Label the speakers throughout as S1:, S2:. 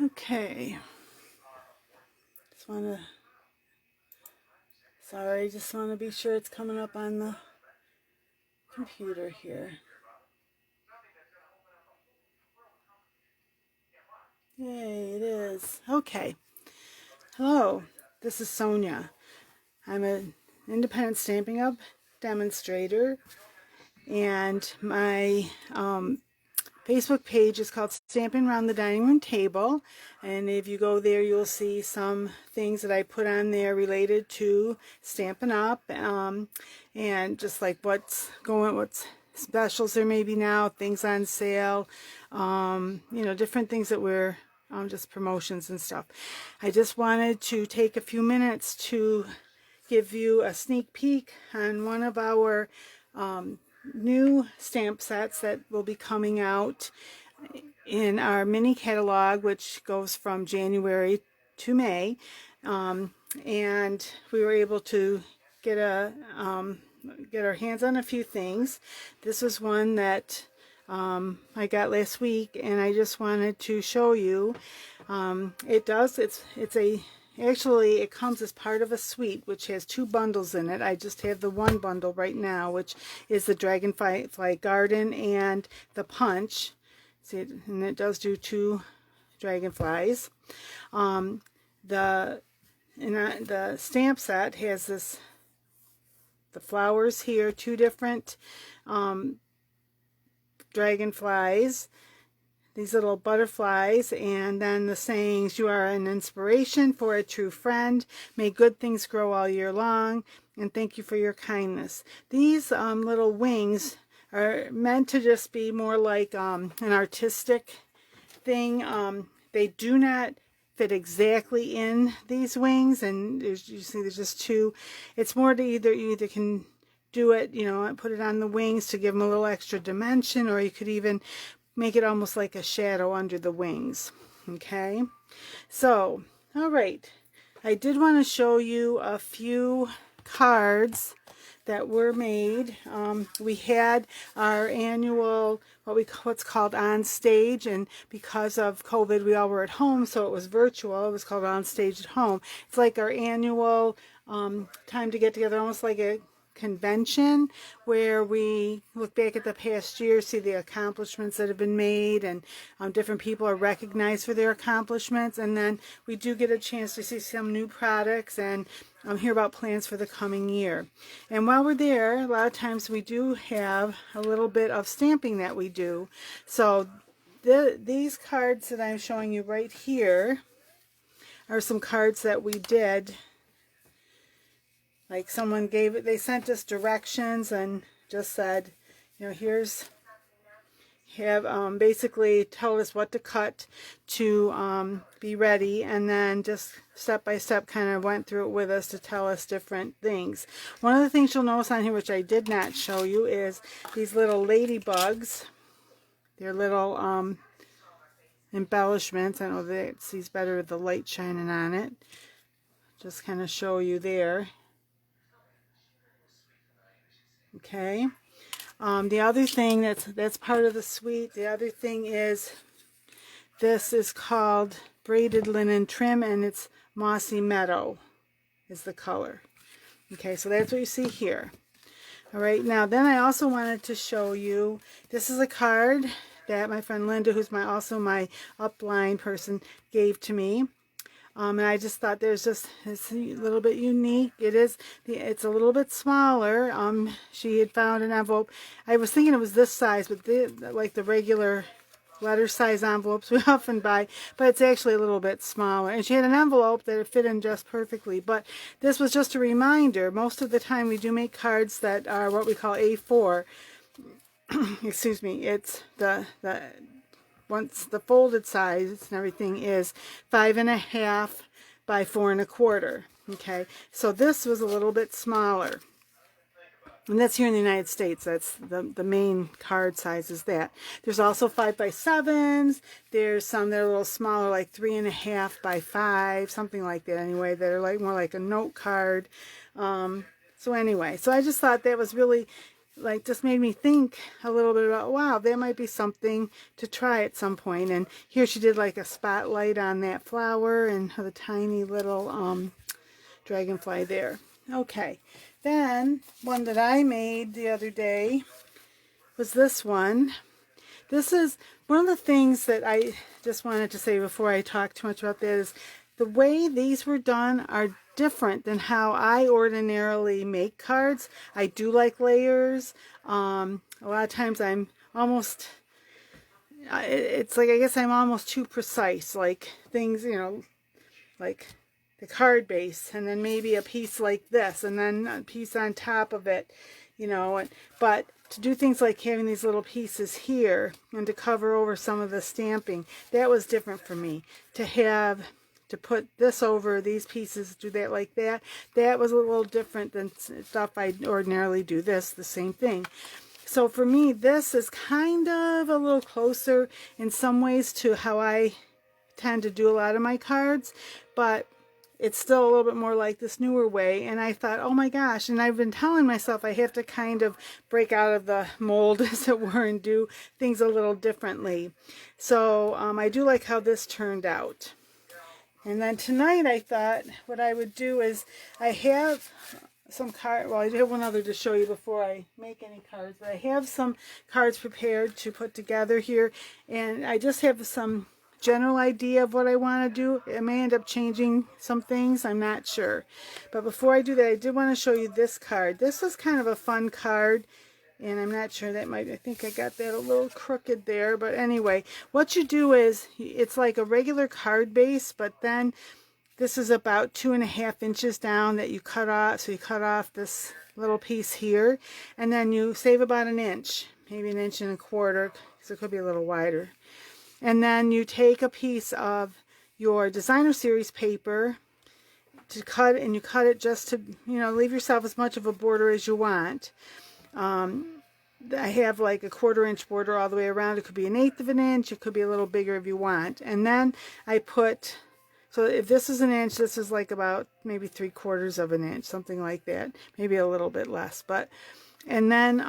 S1: Okay. Just want to be sure it's coming up on the computer here. Yay, it is. Okay. Hello, this is Sonia. I'm an independent Stampin' Up demonstrator, and my Facebook page is called Stamping Around the Dining Room Table, and if you go there you'll see some things that I put on there related to Stampin' Up, and just like what's specials there may be now, things on sale, different things that we're just promotions and stuff. I just wanted to take a few minutes to give you a sneak peek on one of our new stamp sets that will be coming out in our mini catalog, which goes from January to May, and we were able to get our hands on a few things. This was one that I got last week, and I just wanted to show you. Actually, it comes as part of a suite, which has 2 bundles in it. I just have the one bundle right now, which is the Dragonfly Garden and the Punch. See, and it does do 2 dragonflies. The stamp set has the flowers here, 2 different dragonflies, these little butterflies, and then the sayings: you are an inspiration for a true friend, may good things grow all year long, and thank you for your kindness. These little wings are meant to just be more like an artistic thing. They do not fit exactly in these wings, and you see there's just 2. It's more to you either can do it, put it on the wings to give them a little extra dimension, or you could even make it almost like a shadow under the wings. Okay, so all right, I did want to show you a few cards that were made. We had our annual what's called on stage, and because of COVID we all were at home, so it was virtual. It was called on stage at home. It's like our annual time to get together, almost like a convention where we look back at the past year, see the accomplishments that have been made, and different people are recognized for their accomplishments, and then we do get a chance to see some new products and hear about plans for the coming year. And while we're there, a lot of times we do have a little bit of stamping that we do. So these cards that I'm showing you right here are some cards that we did. Like someone they sent us directions and just said, basically told us what to cut to be ready, and then just step by step kind of went through it with us to tell us different things. One of the things you'll notice on here, which I did not show you, is these little ladybugs. They're little embellishments. I know that it sees better with the light shining on it. Just kind of show you there. Okay. The other thing that's part of the suite, the other thing is, this is called Braided Linen Trim, and it's Mossy Meadow is the color. Okay, so that's what you see here. All right, now then I also wanted to show you, this is a card that my friend Linda, who's also my upline person, gave to me. And I just thought it's a little bit unique. It's a little bit smaller. She had found an envelope. I was thinking it was this size, but like the regular letter size envelopes we often buy, but it's actually a little bit smaller. And she had an envelope that it fit in just perfectly. But this was just a reminder. Most of the time we do make cards that are what we call A4. Excuse me. It's once the folded size and everything is 5.5 by 4 1/4. Okay, so this was a little bit smaller, and that's here in the United States. That's the main card size is that. There's also 5 by 7s. There's some that are a little smaller, like 3.5 by 5, something like that. Anyway, that are like more like a note card. So anyway, so I just thought that was really like just made me think a little bit about, wow, that might be something to try at some point. And here she did like a spotlight on that flower and the tiny little dragonfly there. Okay, then one that I made the other day was this one. This is one of the things that I just wanted to say before I talk too much about that is the way these were done are different than how I ordinarily make cards. I do like layers. A lot of times I'm almost, it's like I guess I'm almost too precise, like things, you know, like the card base and then maybe a piece like this and then a piece on top of it, you know, but to do things like having these little pieces here and to cover over some of the stamping, that was different for me. To put this over these pieces, do that like that, that was a little different than stuff I ordinarily do. This, the same thing. So for me, this is kind of a little closer in some ways to how I tend to do a lot of my cards, but it's still a little bit more like this newer way. And I thought, oh my gosh, and I've been telling myself I have to kind of break out of the mold, as it were, and do things a little differently. So I do like how this turned out. And then tonight I thought what I would do is I have some cards, well I do have one other to show you before I make any cards, but I have some cards prepared to put together here, and I just have some general idea of what I want to do. It may end up changing some things, I'm not sure. But before I do that, I did want to show you this card. This is kind of a fun card, and I'm not sure, that might, I think I got that a little crooked there, but anyway, what you do is, it's like a regular card base, but then this is about 2.5 inches down that you cut off, so you cut off this little piece here, and then you save about an inch, maybe 1.25 inches, because it could be a little wider. And then you take a piece of your designer series paper to cut, and you cut it just to, you know, leave yourself as much of a border as you want. I have like a 1/4 inch border all the way around. It could be 1/8 of an inch. It could be a little bigger if you want. And then I put, so if this is 1 inch, this is like about maybe 3/4 of an inch, something like that. Maybe a little bit less. But and then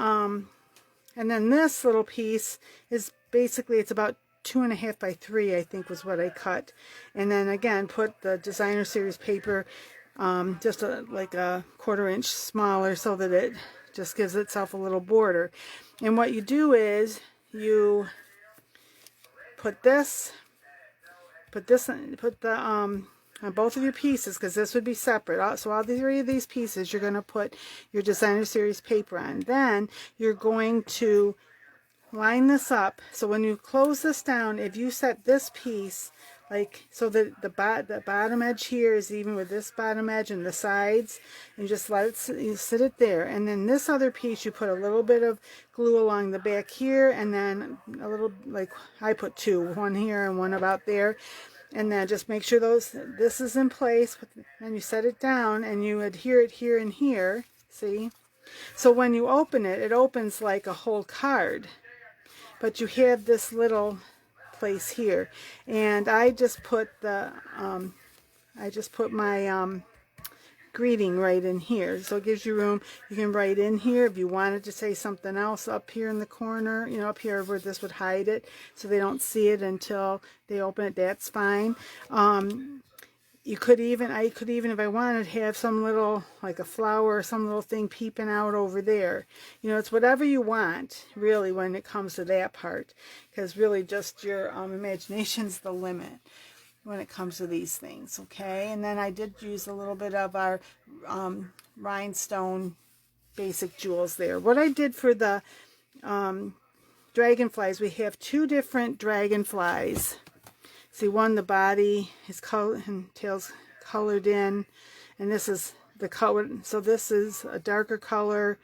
S1: this little piece is basically, it's about 2.5 by 3, I think was what I cut. And then again, put the designer series paper just like a 1/4 inch smaller, so that it just gives itself a little border. And what you do is you put the on both of your pieces, because this would be separate. So all 3 of these pieces, you're going to put your designer series paper on. Then you're going to line this up. So when you close this down, if you set this piece like so that the bottom edge here is even with this bottom edge and the sides, and just let it sit it there. And then this other piece, you put a little bit of glue along the back here, and then a little, like I put 2, one here and one about there, and then just make sure this is in place. And you set it down and you adhere it here and here. See? So when you open it, it opens like a whole card, but you have this little place here. And I just put the my greeting right in here, so it gives you room. You can write in here if you wanted to say something else up here in the corner, you know, up here where this would hide it, so they don't see it until they open it. That's fine. You could even, I could even, if I wanted, have some little, like a flower or some little thing peeping out over there. You know, it's whatever you want, really, when it comes to that part. Because really just your imagination's the limit when it comes to these things, okay? And then I did use a little bit of our rhinestone basic jewels there. What I did for the dragonflies, we have 2 different dragonflies. See, one, the body is colored and tail's colored in, and this is the color. So this is a darker color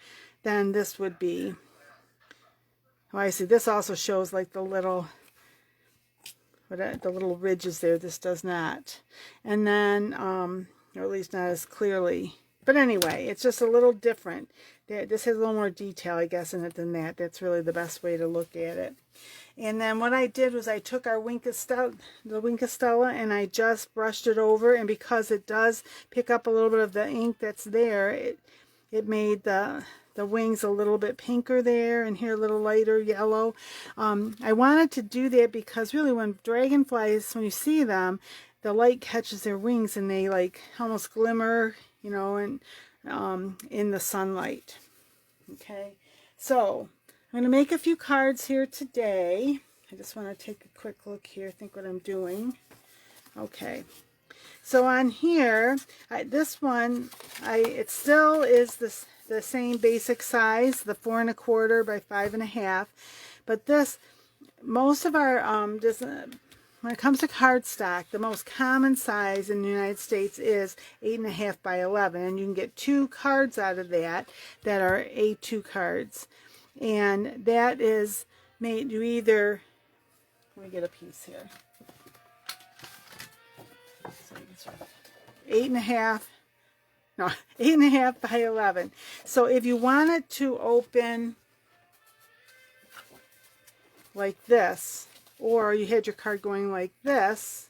S1: than this would be. Oh, I see. This also shows like the little ridges there. This does not. And then, or at least not as clearly. But anyway, it's just a little different. This has a little more detail, I guess, in it than that. That's really the best way to look at it. And then what I did was I took our the Wink of Stella, and I just brushed it over. And because it does pick up a little bit of the ink that's there, it made the wings a little bit pinker there, and here a little lighter yellow. I wanted to do that because really when dragonflies, when you see them, the light catches their wings and they like almost glimmer, you know, and in the sunlight. Okay, so I'm going to make a few cards here today. I just want to take a quick look here, think what I'm doing. Okay, so on here, this one, it still is the same basic size, the 4 1/4 by 5 1/2. But this, most of our, when it comes to cardstock, the most common size in the United States is 8 1/2 by 11. And you can get 2 cards out of that are A2 cards. And that is made, you either, let me get a piece here. So you can sort of 8 1/2, no, 8 1/2 by 11. So if you wanted to open like this, or you had your card going like this,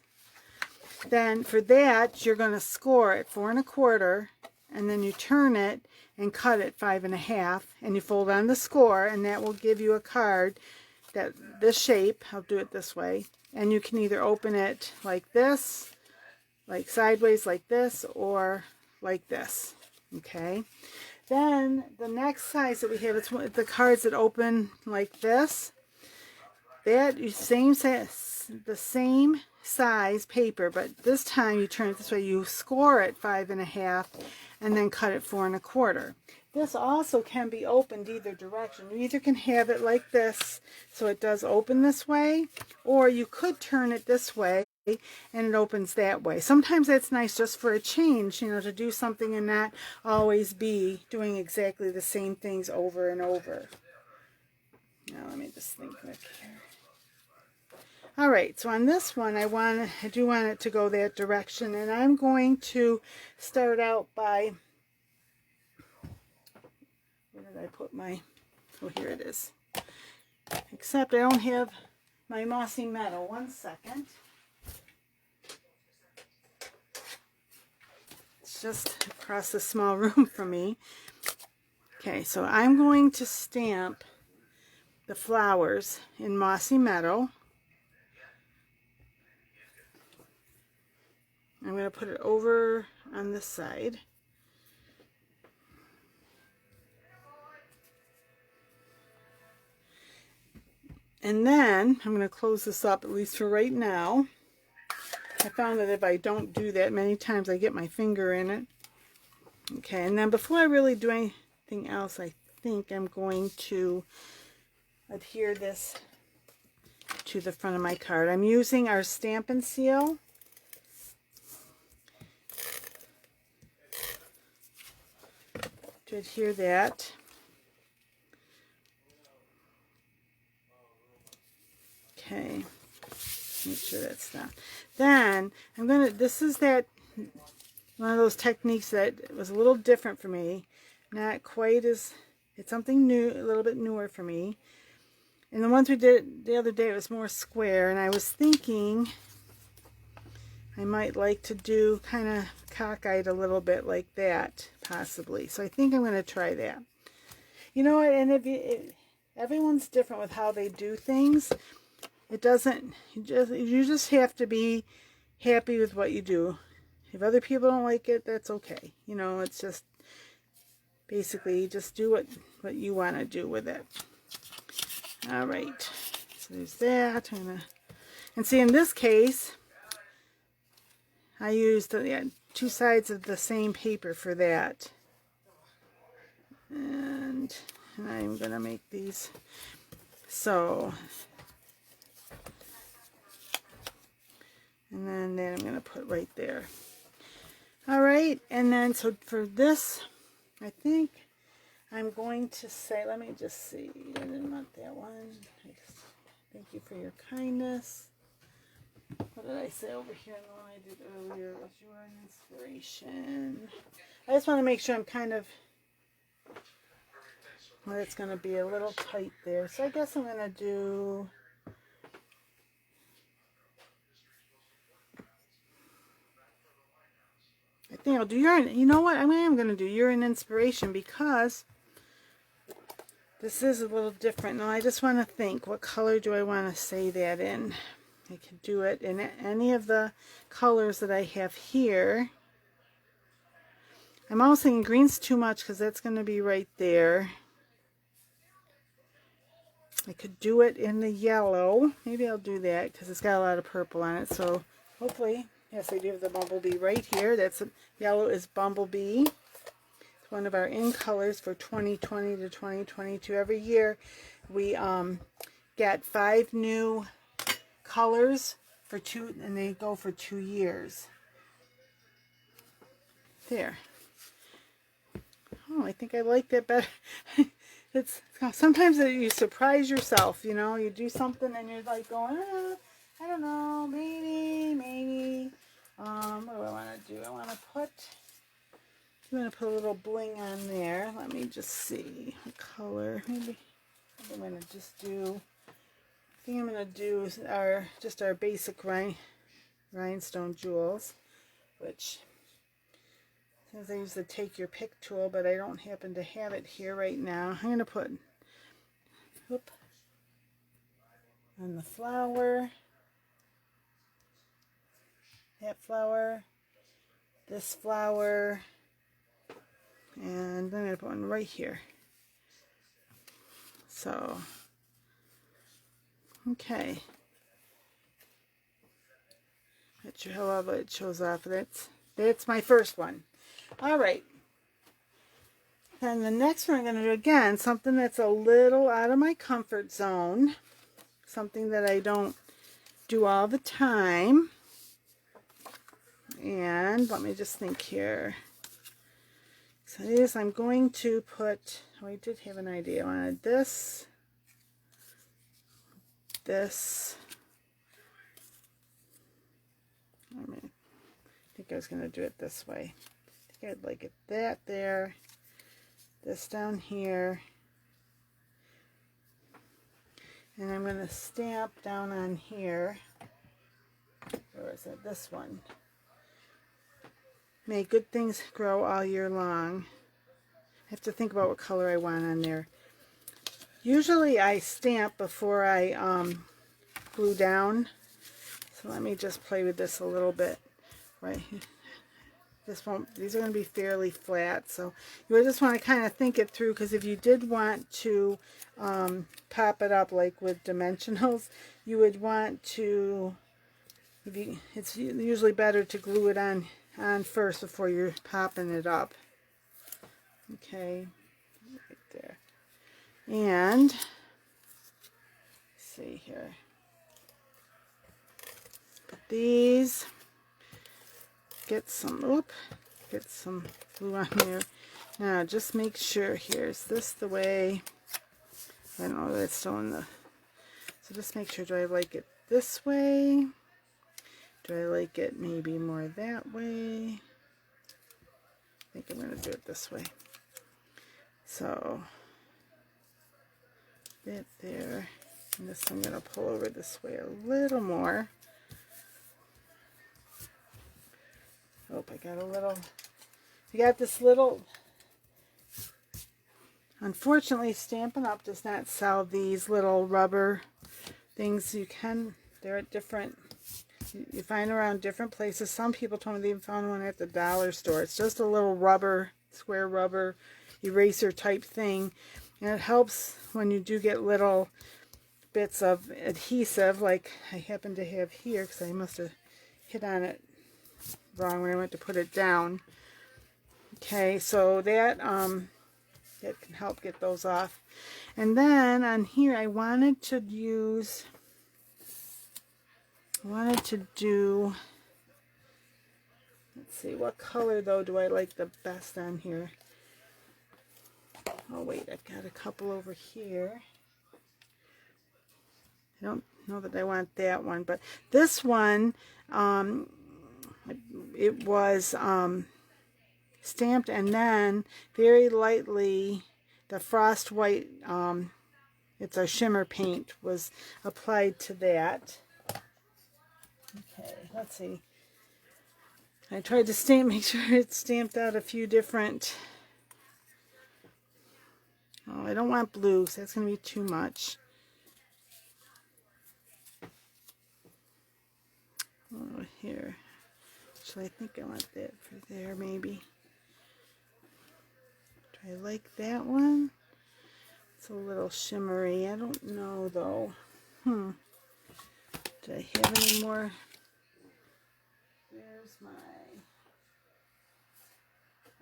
S1: then for that you're going to score at 4 1/4, and then you turn it and cut it 5 1/2, and you fold on the score, and that will give you a card that this shape. I'll do it this way, and you can either open it like this, like sideways like this, or like this. Okay, then the next size that we have is the cards that open like this. That same size, the same size paper, but this time you turn it this way. You score it 5 1/2, and then cut it 4 1/4. This also can be opened either direction. You either can have it like this, so it does open this way, or you could turn it this way and it opens that way. Sometimes that's nice just for a change, you know, to do something and not always be doing exactly the same things over and over. Now let me just think back here. All right, so on this one, I do want it to go that direction, and I'm going to start out by, where did I put my, oh, here it is. Except I don't have my mossy metal. One second. It's just across the small room from me. Okay, so I'm going to stamp the flowers in mossy meadow. I'm going to put it over on this side. And then I'm going to close this up, at least for right now. I found that if I don't do that many times, I get my finger in it. Okay, and then before I really do anything else, I think I'm going to adhere this to the front of my card. I'm using our Stampin' Seal. To adhere that. Okay, make sure that's done. Then I'm gonna, this is that one of those techniques that was a little different for me, not quite as, it's something new, a little bit newer for me. And the ones we did the other day, it was more square, and I was thinking I might like to do kind of cockeyed a little bit like that, possibly. So I think I'm going to try that. You know what, and everyone's different with how they do things. It doesn't, you just have to be happy with what you do. If other people don't like it, that's okay. You know, it's just basically just do what you want to do with it. All right, so there's that. And see, in this case, I used the 2 sides of the same paper for that. And I'm going to make these so. And then that I'm going to put right there. All right, and then so for this, I think I'm going to say, let me just see. I didn't want that one. Thank you for your kindness. What did I say over here in the one I did earlier? Was you are an inspiration. I just want to make sure I'm kind of, well, it's going to be a little tight there. So I guess I'm going to do, I think I'll do you know what I am going to do? You're an inspiration, because this is a little different. Now I just want to think, what color do I want to say that in? I could do it in any of the colors that I have here. I'm also thinking green's too much because that's going to be right there. I could do it in the yellow. Maybe I'll do that because it's got a lot of purple on it. So hopefully, yes, I do have the bumblebee right here. That's yellow is bumblebee. It's one of our in colors for 2020 to 2022. Every year we get 5 new colors for 2, and they go for 2 years. There. Oh, I think I like that better. It's sometimes you surprise yourself, you know, you do something and you're like going, I don't know, maybe. What do I want to do? I want to put a little bling on there. Let me just see what color. Maybe I'm going to just do. I think I'm going to do our basic rhinestone jewels, which. Since I use the take your pick tool, but I don't happen to have it here right now. I'm going to put on the flower, that flower, this flower, and then I'm going to put one right here. So, okay. Not sure how well it shows off. That's my first one. All right, then the next one I'm going to do, again, something that's a little out of my comfort zone, something that I don't do all the time, and let me just think here. So this, I'm going to put, oh, I did have an idea. I wanted this, I think I was going to do it this way. I'd like it that there, this down here, and I'm going to stamp down on here. Where is it? This one. May good things grow all year long. I have to think about what color I want on there. Usually I stamp before I glue down, so let me just play with this a little bit right here. These are going to be fairly flat, so you just want to kind of think it through, because if you did want to pop it up like with dimensionals, you would want to, it's usually better to glue it on first before you're popping it up. Okay, right there. And, let's see here. Put these. Get some glue on there. Now just make sure here, is this the way, I don't know, that's still in the, so just make sure, do I like it this way? Do I like it maybe more that way? I think I'm going to do it this way. So, that there, and this I'm going to pull over this way a little more. Oh, I got a little, you got this little, unfortunately Stampin' Up! Does not sell these little rubber things. They're at different, you find around different places. Some people told me they even found one at the dollar store. It's just a little rubber, square rubber eraser type thing, and it helps when you do get little bits of adhesive like I happen to have here, because I must have hit on it wrong when I went to put it down. Okay, so that that can help get those off. And then on here I wanted to do, let's see, what color though do I like the best on here? Oh wait, I've got a couple over here. I don't know that I want that one, but this one, it was stamped, and then very lightly the frost white, it's a shimmer paint, was applied to that. Okay, let's see. I tried to make sure it stamped out a few different. Oh, I don't want blue, so that's going to be too much. Oh, here. Actually, I think I want that for there, maybe. Do I like that one? It's a little shimmery. I don't know, though. Do I have any more? There's my...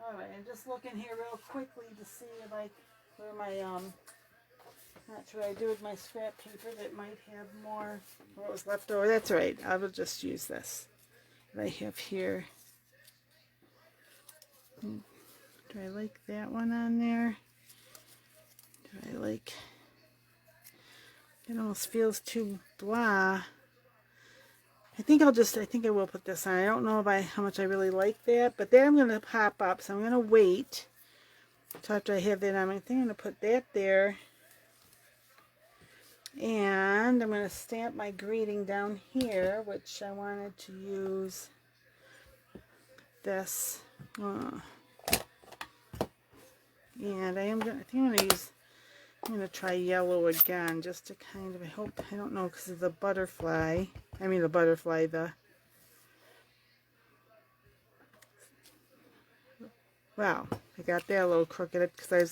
S1: Alright, I'm just looking here real quickly to see if where my, not sure what I do with my scrap paper that might have more, what was left over. That's right, I will just use this that I have here. Do I like that one on there? Do I like, it almost feels too blah. I think I will put this on. I don't know how much I really like that, but then I'm going to pop up, so I'm going to wait until after I have that on. I think I'm going to put that there. And I'm going to stamp my greeting down here, which I wanted to use this. And I'm going to try yellow again, just to kind of, I don't know, because of the butterfly. Wow, I got that a little crooked because I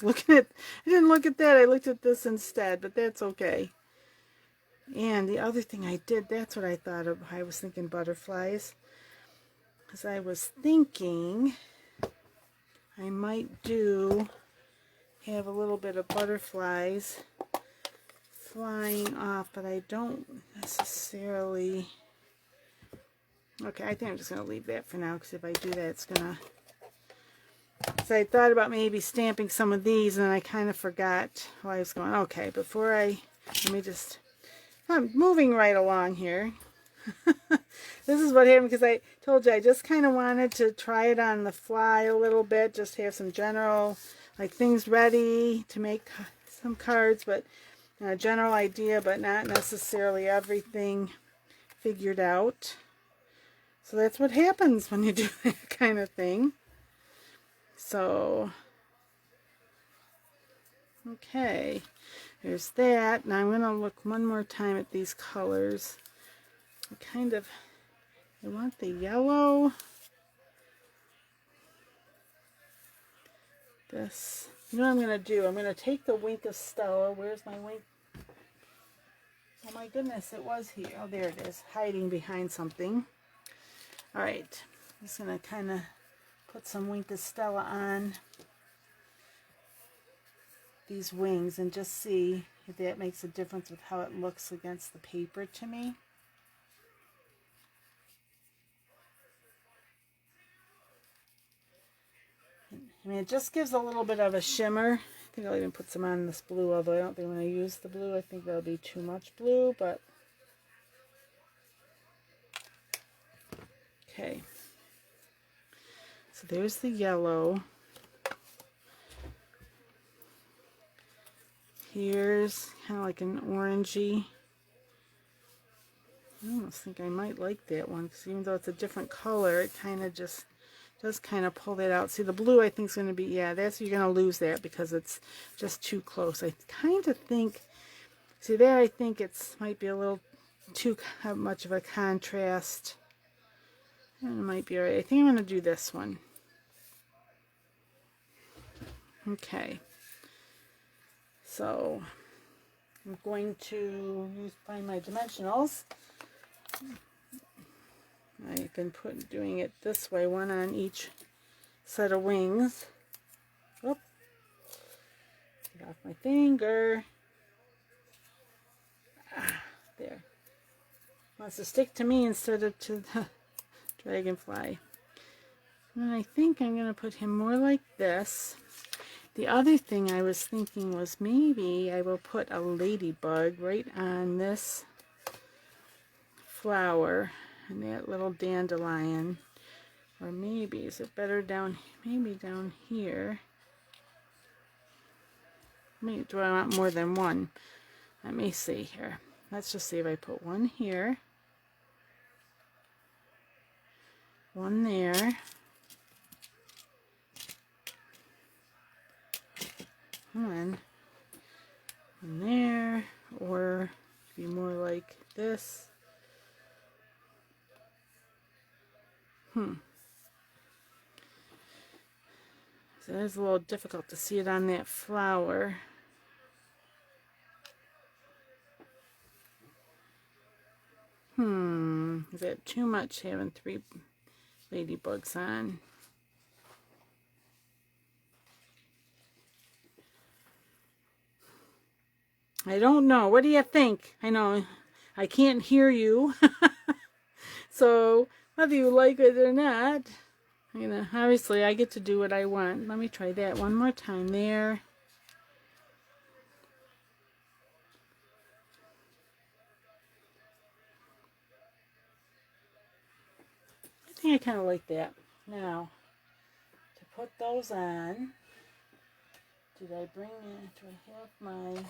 S1: didn't look at that, I looked at this instead, but that's okay. And the other thing I did, that's what I thought of, I was thinking butterflies, because I was thinking I might have a little bit of butterflies flying off, but I don't necessarily. Okay, I think I'm just going to leave that for now, because if I do that, it's going to. So I thought about maybe stamping some of these, and I kind of forgot how I was going. Okay, I'm moving right along here. This is what happened, because I told you I just kind of wanted to try it on the fly a little bit, just have some general things ready to make some cards, but a general idea, but not necessarily everything figured out. So that's what happens when you do that kind of thing. So, okay, there's that. Now I'm going to look one more time at these colors. I want the yellow. This. You know what I'm going to do? I'm going to take the Wink of Stella. Where's my Wink? Oh my goodness, it was here. Oh, there it is, hiding behind something. Alright, I'm just going to kind of put some Wink of Stella on these wings and just see if that makes a difference with how it looks against the paper to me. I mean, it just gives a little bit of a shimmer. I think I'll even put some on this blue, although I don't think I'm going to use the blue. I think that'll be too much blue, but okay. So there's the yellow. Here's kind of like an orangey. I almost think I might like that one, because even though it's a different color, it kind of just does kind of pull that out. See, the blue I think is going to be, yeah, you're going to lose that because it's just too close. I kind of think, see there, I think might be a little too much of a contrast. And it might be alright. I think I'm going to do this one. Okay. So, I'm going to find my dimensionals. I've been doing it this way, one on each set of wings. Whoop. Get off my finger. There. Wants to stick to me instead of to the dragonfly. And I think I'm going to put him more like this. The other thing I was thinking was maybe I will put a ladybug right on this flower and that little dandelion, or maybe is it better down here? Do I want more than one? Let me see here. Let's just see if I put one here, one there. One there, or be more like this. So it's a little difficult to see it on that flower. Is that too much having 3 ladybugs on? I don't know. What do you think? I know I can't hear you. So whether you like it or not, obviously I get to do what I want. Let me try that one more time there. I think I kind of like that. Now, to put those on, did I bring in, do I have my,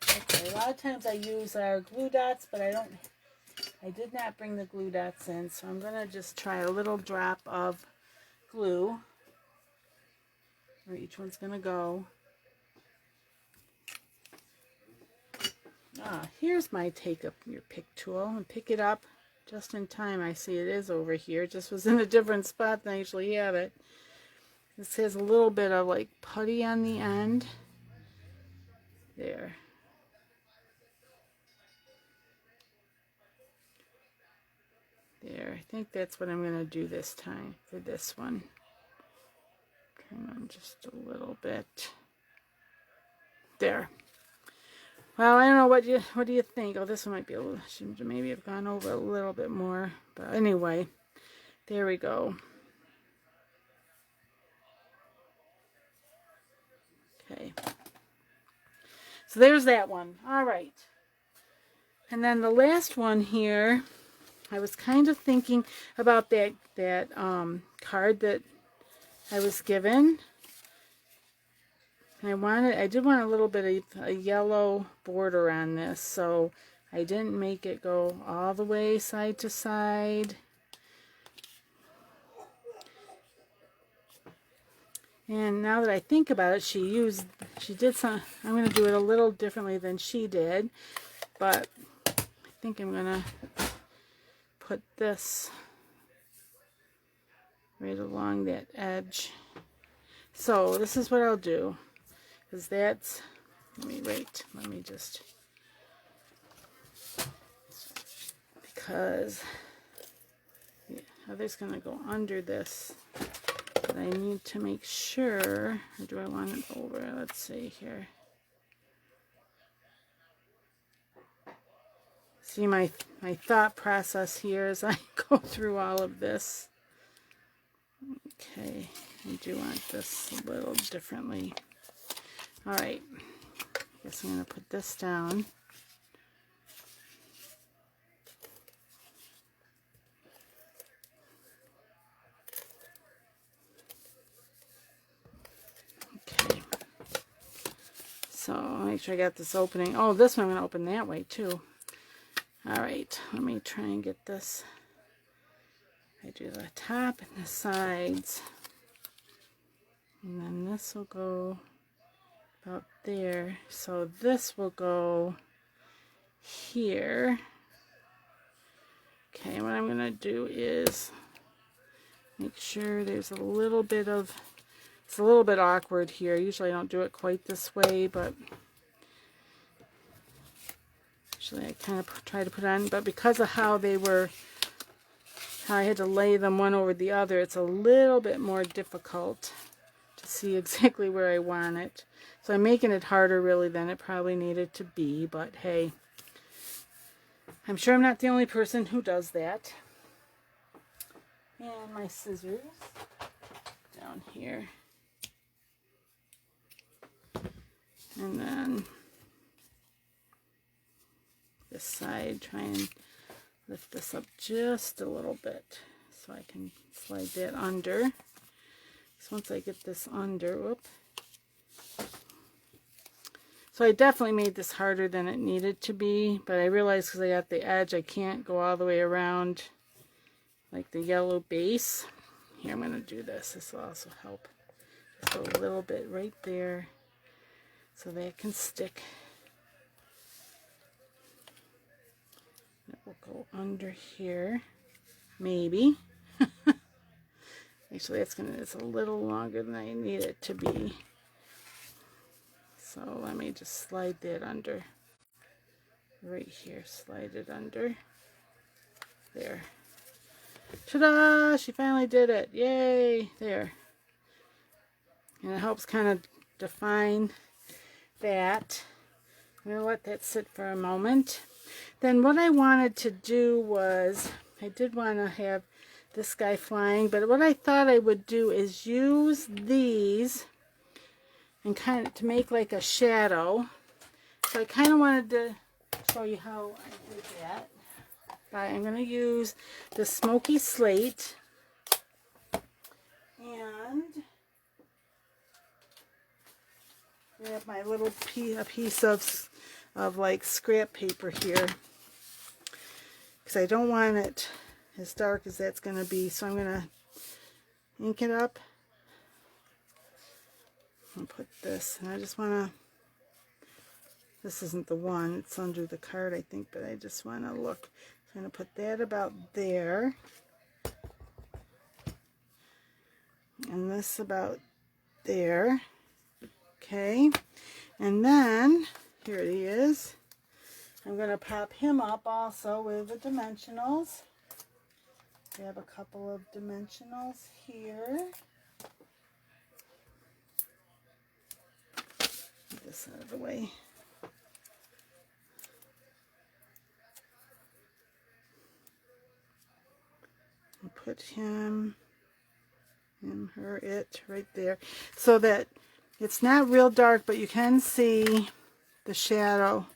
S1: okay, a lot of times I use our glue dots, but I did not bring the glue dots in, so I'm going to just try a little drop of glue, where each one's going to go. Here's my take up your pick tool and pick it up just in time. I see it is over here. It just was in a different spot than I usually have it. This has a little bit of like putty on the end. There. There. I think that's what I'm going to do this time for this one. Turn on just a little bit. There. Well, I don't know, what do you think? Oh, this one might be a little, should maybe have gone over a little bit more. But anyway, there we go. Okay. So there's that one. All right. And then the last one here, I was kind of thinking about that card that I was given. I did want a little bit of a yellow border on this, so I didn't make it go all the way side to side. And now that I think about it, she did some, I'm going to do it a little differently than she did, but I think I'm going to put this right along that edge. So this is what I'll do. Because that's, because the other's going to go under this. But I need to make sure, or do I want it over? Let's see here. See my thought process here as I go through all of this. Okay, I do want this a little differently. Alright, I guess I'm going to put this down. Okay, so make sure I got this opening. Oh, this one I'm going to open that way too. Alright, let me try and get this. I do the top and the sides. And then this will go about there. So this will go here. Okay, what I'm going to do is make sure there's a little bit of, it's a little bit awkward here. Usually I don't do it quite this way, but usually I kind of try to put on, but because of how they were, how I had to lay them one over the other, it's a little bit more difficult to see exactly where I want it. So I'm making it harder really than it probably needed to be, but hey, I'm sure I'm not the only person who does that. And my scissors down here. And then this side, try and lift this up just a little bit so I can slide that under. So once I get this under, whoop. So I definitely made this harder than it needed to be, but I realized because I got the edge, I can't go all the way around like the yellow base. Here, I'm going to do this. This will also help. Just a little bit right there so that can stick. It will go under here, maybe. Actually, it's a little longer than I need it to be. So let me just slide that under. Right here, slide it under. There. Ta-da! She finally did it. Yay! There. And it helps kind of define that. I'm going to let that sit for a moment. Then what I wanted to do was, I did want to have this guy flying, but what I thought I would do is use these and kind of to make like a shadow. So I kind of wanted to show you how I did that. I'm going to use the smoky slate and I have my little piece of like scrap paper here because I don't want it as dark as that's going to be. So I'm going to ink it up and put this. And I just want to, this isn't the one, it's under the card I think, but I just want to look. I'm going to put that about there. And this about there. Okay. And then, here he is. I'm going to pop him up also with the dimensionals. We have a couple of dimensionals here. Get this out of the way. I'll put him, her, it right there so that it's not real dark, but you can see the shadow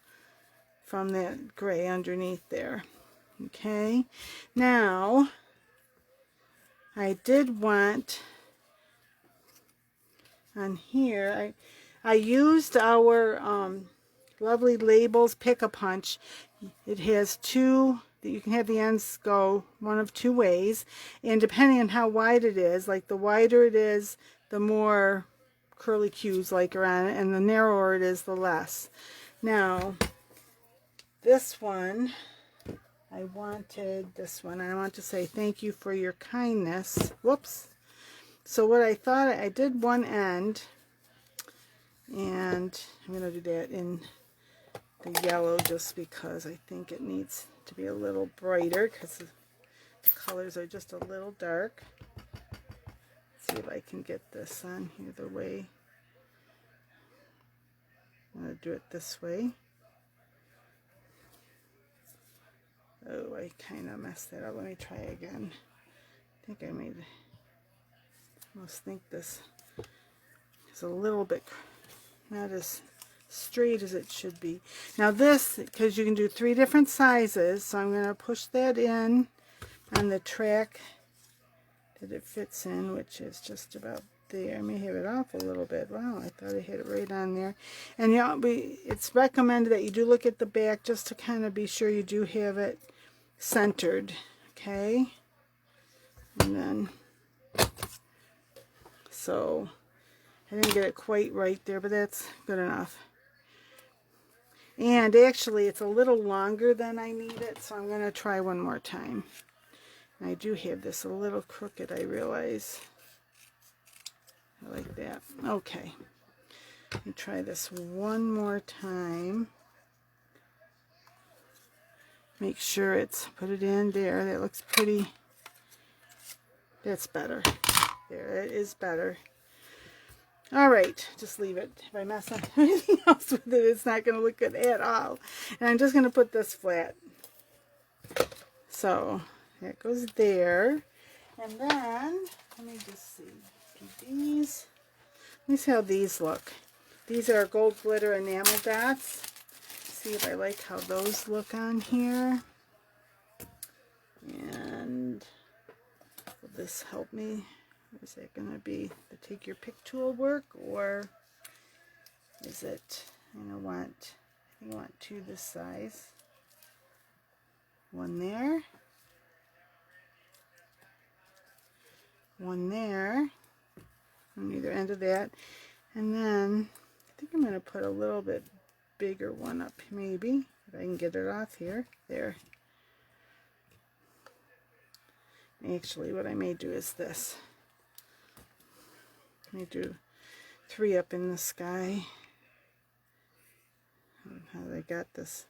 S1: from that gray underneath there. Okay, now I did want on here, I used our lovely Labels Pick-a-Punch. It has two that you can have the ends go one of two ways, and depending on how wide it is, like the wider it is, the more curly cues like are on it, and the narrower it is, the less. Now this one, I wanted this one. I want to say thank you for your kindness. Whoops. So what I thought, I did one end, and I'm going to do that in the yellow just because I think it needs to be a little brighter because the colors are just a little dark. Let's see if I can get this on here the way. I'm going to do it this way. Oh, I kind of messed that up. Let me try again. I think I made, I almost think this is a little bit not as straight as it should be. Now this, because you can do 3 different sizes, so I'm going to push that in on the track that it fits in, which is just about there. I may have it off a little bit. Wow, I thought I had it right on there. And it's recommended that you do look at the back just to kind of be sure you do have it centered. Okay, and then so I didn't get it quite right there, but that's good enough. And actually it's a little longer than I need it, so I'm going to try one more time. And I do have this a little crooked, I realize. I like that. Okay, let me try this one more time. Make sure it's, put it in there. That looks pretty. That's better. There, it is better. All right, just leave it. If I mess up anything else with it, it's not going to look good at all. And I'm just going to put this flat. So that goes there. And then, let me just see. Do these. Let me see how these look. These are gold glitter enamel dots. See if I like how those look on here. And will this help me? Is that going to be the take your pick tool work, or is it And I think I want 2 this size. 1 there. 1 there. On either end of that. And then I think I'm going to put a little bit bigger one up, maybe. If I can get it off here. There. Actually, what I may do is this. I may do 3 up in the sky. How I got this.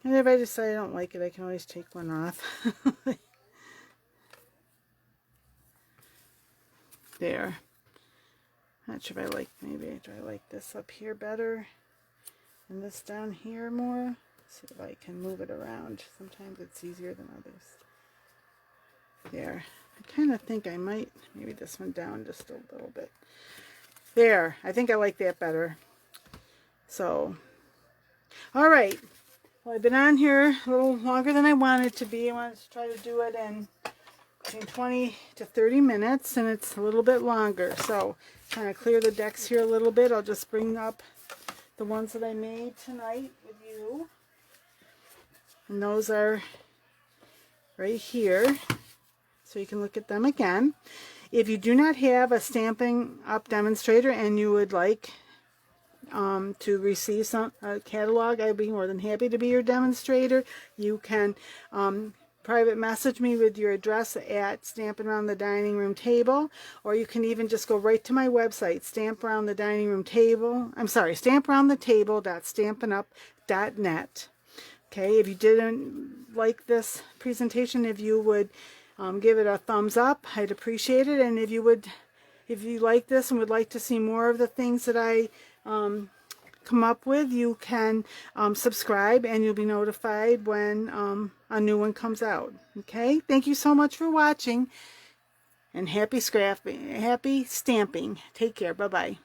S1: And if I decide I don't like it, I can always take one off. There. Not sure if I like, maybe do I like this up here better and this down here more? See if I can move it around. Sometimes it's easier than others. There. I kind of think I might, maybe this one down just a little bit. There. I think I like that better. So, all right. Well, I've been on here a little longer than I wanted to be. I wanted to try to do it in between 20 to 30 minutes, and it's a little bit longer. So, kind of clear the decks here a little bit. I'll just bring up the ones that I made tonight with you. And those are right here. So you can look at them again. If you do not have a Stampin' Up demonstrator and you would like to receive a catalog, I'd be more than happy to be your demonstrator. You can private message me with your address at Stampin' Around the Dining Room Table, or you can even just go right to my website, stamparoundthetable.stampinup.net. Okay, if you didn't like this presentation, if you would give it a thumbs up, I'd appreciate it. And if you like this and would like to see more of the things that I come up with, you can subscribe and you'll be notified when a new one comes out. Okay, thank you so much for watching, and happy stamping. Take care. Bye bye.